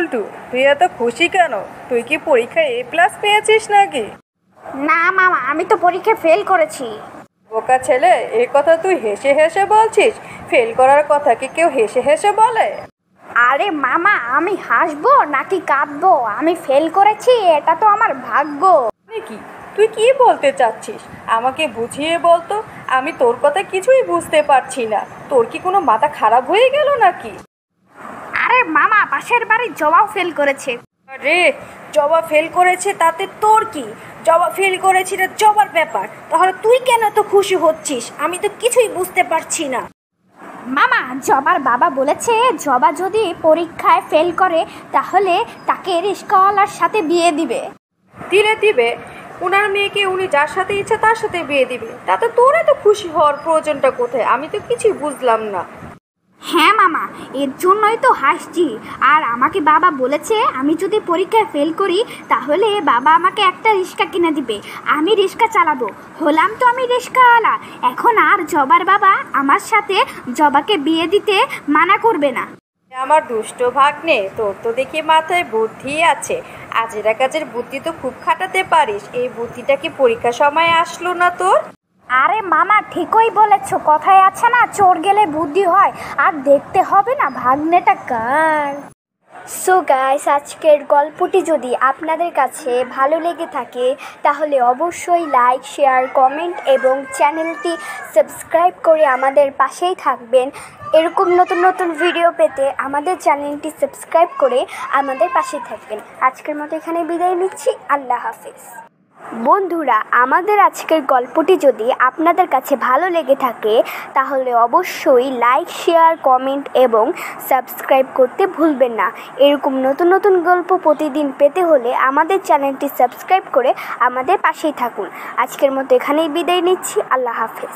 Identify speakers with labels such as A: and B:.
A: বল্টু, তুই এত খুশি কেন? তুই কি পরীক্ষায় A+ পেয়েছিস নাকি?
B: না মামা, আমি তো পরীক্ষায় ফেল করেছি।
A: বোকা ছেলে, এই কথা তুই হেসে হেসে বলছিস? ফেল করার কথা কি কেউ হেসে হেসে বলে?
B: আরে মামা, আমি হাসবো নাকি কাঁদবো? আমি ফেল করেছি, এটা তো আমার ভাগ্য।
A: কি তুই কি বলতে চাচ্ছিস? আমাকে বুঝিয়ে বলতো, আমি তোর কথা কিছুই বুঝতে পারছি না। তোর কি কোনো মাথা খারাপ হয়ে গেল নাকি?
B: আরে মামা, পাশের বাড়ির জবাও ফেল করেছে।
A: আরে জবা ফেল করেছে তাতে তোর কি? জবা ফেল করেছি না জবার ব্যাপার, তাহলে তুই কেন এত খুশি হচ্ছিস? আমি তো কিছুই বুঝতে পারছি না।
B: মামা, জবার বাবা বলেছে জবা যদি পরীক্ষায় ফেল করে তাহলে তাকে রিস্কাওয়ালার সাথে বিয়ে দিবে।
A: দিবে। ওনার মেয়েকে উনি যার সাথে ইচ্ছা তার সাথে বিয়ে দিবে, তাতে তোর এত খুশি হওয়ার প্রয়োজনটা কোথায়? আমি তো কিছুই বুঝলাম না।
B: হ্যাঁ মামা, এর জন্যই তো হাসছি। আর আমাকে বাবা বলেছে আমি যদি পরীক্ষায় ফেল করি তাহলে বাবা আমাকে একটা রিক্সা কিনে দিবে, আমি রিক্সা চালাবো। হলাম তো আমি রিক্সাওয়ালা। এখন আর জবার বাবা আমার সাথে জবাকে বিয়ে দিতে মানা করবে না।
A: আমার দুষ্ট ভাগ্নে, তোর তো দেখি মাথায় বুদ্ধি আছে। আজেরা কাজের বুদ্ধি তো খুব খাটাতে পারিস। এই বুদ্ধিটা কি পরীক্ষার সময় আসলো না তোর?
B: আরে মামা, ঠিকই বলেছ, কথায় আছে না, চোর গেলে বুদ্ধি হয়। আর দেখতে হবে না ভাগ্নেটা কার। সো গাইস, আজকের গল্পটি যদি আপনাদের কাছে ভালো লেগে থাকে তাহলে অবশ্যই লাইক, শেয়ার, কমেন্ট এবং চ্যানেলটি সাবস্ক্রাইব করে আমাদের পাশেই থাকবেন। এরকম নতুন নতুন ভিডিও পেতে আমাদের চ্যানেলটি সাবস্ক্রাইব করে আমাদের পাশেই থাকবেন। আজকের মতো এখানে বিদায় নিচ্ছি। আল্লাহ হাফেজ। বন্ধুরা, আমাদের আজকের গল্পটি যদি আপনাদের কাছে ভালো লেগে থাকে তাহলে অবশ্যই লাইক, শেয়ার, কমেন্ট এবং সাবস্ক্রাইব করতে ভুলবেন না। এরকম নতুন নতুন গল্প প্রতিদিন পেতে হলে আমাদের চ্যানেলটি সাবস্ক্রাইব করে আমাদের পাশেই থাকুন। আজকের মতো এখানেই বিদায় নিচ্ছি। আল্লাহ হাফেজ।